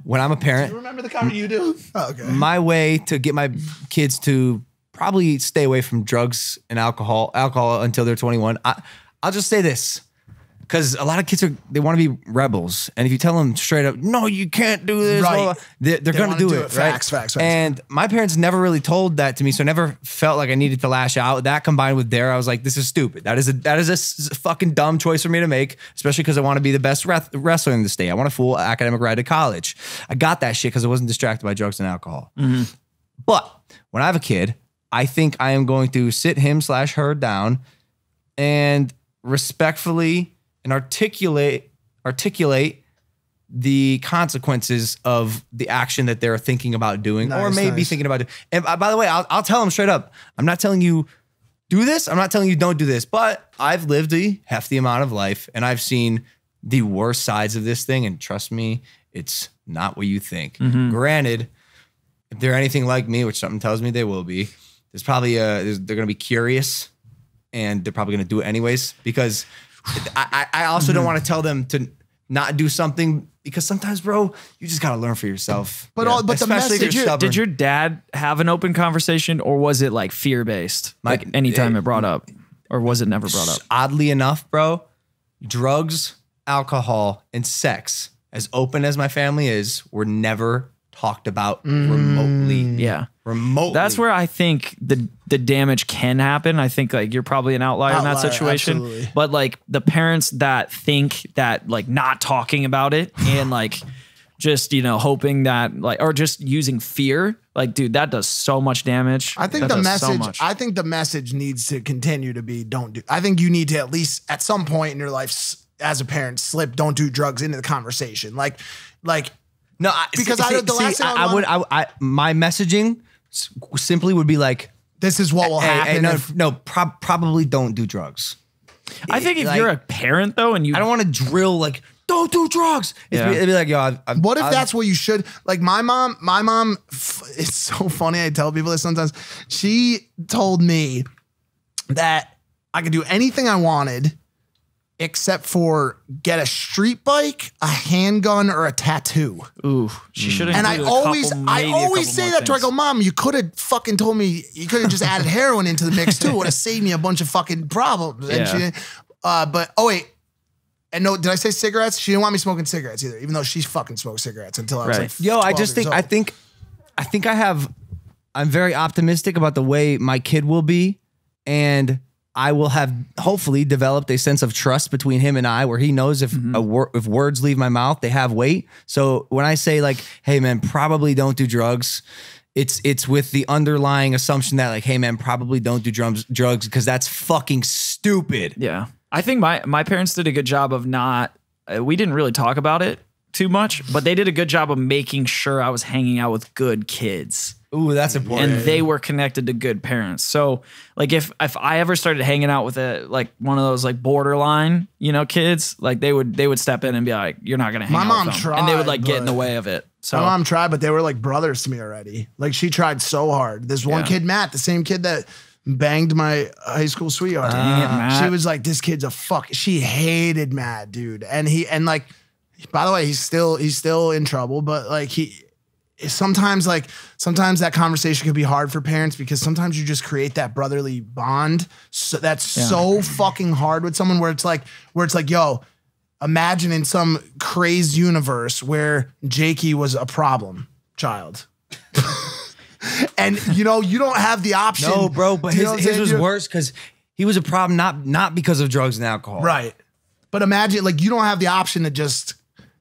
when I'm a parent. Do you remember the comment you do? Oh, okay. My way to get my kids to probably stay away from drugs and alcohol until they're 21. I'll just say this. Because a lot of kids they want to be rebels, and if you tell them straight up, no, you can't do this, right. they're going to do it. Right? Facts. And my parents never really told that to me, so I never felt like I needed to lash out. That combined with I was like, this is stupid. That is a fucking dumb choice for me to make, especially because I want to be the best wrestler in the state. I want a full academic ride to college. I got that shit because I wasn't distracted by drugs and alcohol. Mm-hmm. But when I have a kid, I think I am going to sit him/her down and respectfully and articulate the consequences of the action that they're thinking about doing, or maybe thinking about doing. And by the way, I'll tell them straight up, I'm not telling you do this. I'm not telling you don't do this, but I've lived a hefty amount of life and I've seen the worst sides of this thing. And trust me, it's not what you think. Mm-hmm. Granted, if they're anything like me, which something tells me they will be, there's probably they're going to be curious and they're probably going to do it anyways, because I also don't want to tell them to not do something, because sometimes, bro, you just got to learn for yourself. But the message, did your dad have an open conversation, or was it like fear-based? Like anytime it brought up, or was it never brought up? Oddly enough, bro, drugs, alcohol, and sex, as open as my family is, were never talked about remotely. Yeah. Remotely. That's where I think the damage can happen. I think like you're probably an outlier in that situation. Absolutely. But like the parents that think that like not talking about it and like just, hoping that like, or just using fear, like, dude, that does so much damage. I think the message needs to continue to be I think you need to at least at some point in your life as a parent don't do drugs into the conversation. Like, no, because my messaging simply would be like, this is what will happen. Probably don't do drugs. I think if you're a parent though, and I don't want to drill like, don't do drugs. It'd be like, yo, what if that's what you should? Like my mom, it's so funny. I tell people this sometimes. She told me that I could do anything I wanted except for get a street bike, a handgun, or a tattoo. Ooh, she should have. And I always say that to her. I go, Mom, you could have fucking told me. You could have just added heroin into the mix too. Would have saved me a bunch of fucking problems. And but wait. And no, did I say cigarettes? She didn't want me smoking cigarettes either, even though she fucking smoked cigarettes until I was like, yo, I just think I'm very optimistic about the way my kid will be, and I will have hopefully developed a sense of trust between him and I, where he knows if if words leave my mouth, they have weight. So when I say like, hey man, probably don't do drugs, it's with the underlying assumption that like, hey man, probably don't do drugs because that's fucking stupid. Yeah. I think my parents did a good job of we didn't really talk about it too much, but they did a good job of making sure I was hanging out with good kids. Ooh, that's important. And they were connected to good parents. So like if I ever started hanging out with one of those like borderline, kids, like they would step in and be like, you're not going to hang out with them. My mom tried. And they would like get in the way of it. So my mom tried, but they were like brothers to me already. Like she tried so hard. There's one kid, Matt, the same kid that banged my high school sweetheart. She was like, this kid's a fuck. She hated Matt, dude. And by the way, he's still in trouble, but like sometimes that conversation could be hard for parents because sometimes you just create that brotherly bond. So that's so fucking hard with someone where it's like, yo, imagine in some crazed universe where Jakey was a problem child. And you don't have the option. No, bro, but his was worse because he was a problem not because of drugs and alcohol. Right. But imagine like you don't have the option to just,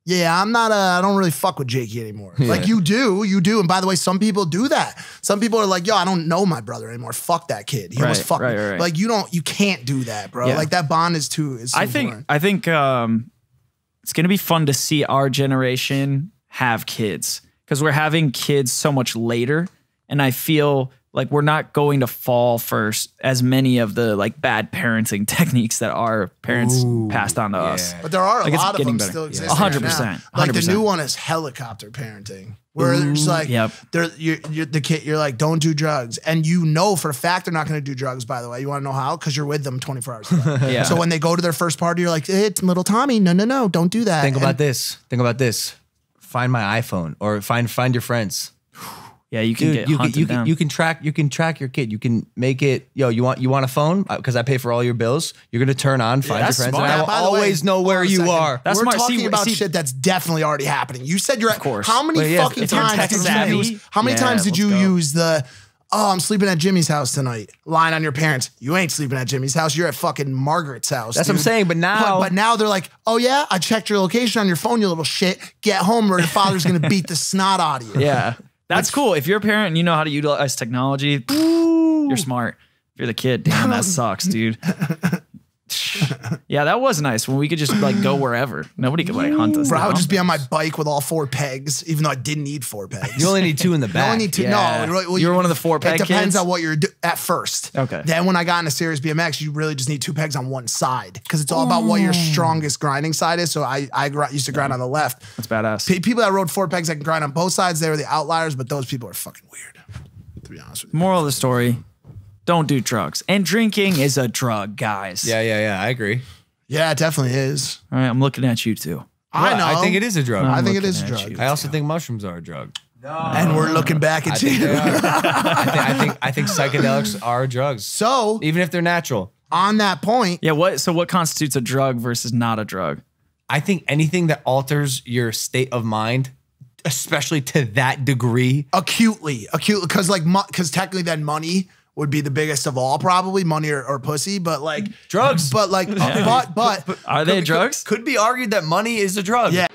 I don't really fuck with Jakey anymore. Yeah. Like you do. And by the way, some people do that. Some people are like, yo, I don't know my brother anymore. Fuck that kid. He almost fucked me. Right. Like you can't do that, bro. Yeah. Like that bond is too. I think it's going to be fun to see our generation have kids because we're having kids so much later. And I feel like we're not going to fall for as many of the like bad parenting techniques that our parents passed on to us. But there are a lot of them still existing. 100%. Like the new one is helicopter parenting, where it's like you're the kid. You're like, don't do drugs, and for a fact they're not going to do drugs. By the way, you want to know how? Because you're with them 24 hours a day. So when they go to their first party, you're like, hey, little Tommy, no, don't do that. Think about this. find my iPhone or find your friends. Yeah, you can get hunted down. You can track your kid. You can make it, yo, you want a phone? Because I pay for all your bills. You're gonna turn on, find your friends, smart. and I will always know where you are. We're talking about shit that's definitely already happening. You said you're at, how many fucking times did you use the, oh, I'm sleeping at Jimmy's house tonight, lying on your parents? You ain't sleeping at Jimmy's house. You're at fucking Margaret's house. That's what I'm saying. But now they're like, oh yeah, I checked your location on your phone, you little shit. Get home or your father's gonna beat the snot out of you. Yeah. That's cool. If you're a parent and you know how to utilize technology, you're smart. If you're the kid, damn, that sucks, dude. Yeah, that was nice when we could just like go wherever. Nobody could like hunt us. Bro, I would just be on my bike with all 4 pegs, even though I didn't need 4 pegs. You only need 2 in the back. You only need 2. Yeah. No, well, you're one of the 4 peg kids. It depends on what you're at first. Okay. Then when I got into serious BMX, you really just need 2 pegs on one side because it's all about what your strongest grinding side is. So I used to grind on the left. That's badass. People that rode 4 pegs that can grind on both sides, they were the outliers, but those people are fucking weird, to be honest with you. Moral of the story, don't do drugs. And drinking is a drug, guys. Yeah, I agree. Yeah, it definitely is. All right, I'm looking at you too. I know. I think it is a drug. I think it is a drug. I also think mushrooms are a drug. No. And we're looking back at you. I think psychedelics are drugs. So even if they're natural. On that point. Yeah, what constitutes a drug versus not a drug? I think anything that alters your state of mind, especially to that degree. Acutely, because technically then money would be the biggest of all, probably money or pussy, but like drugs. But like, but are they drugs? Could be argued that money is a drug. Yeah.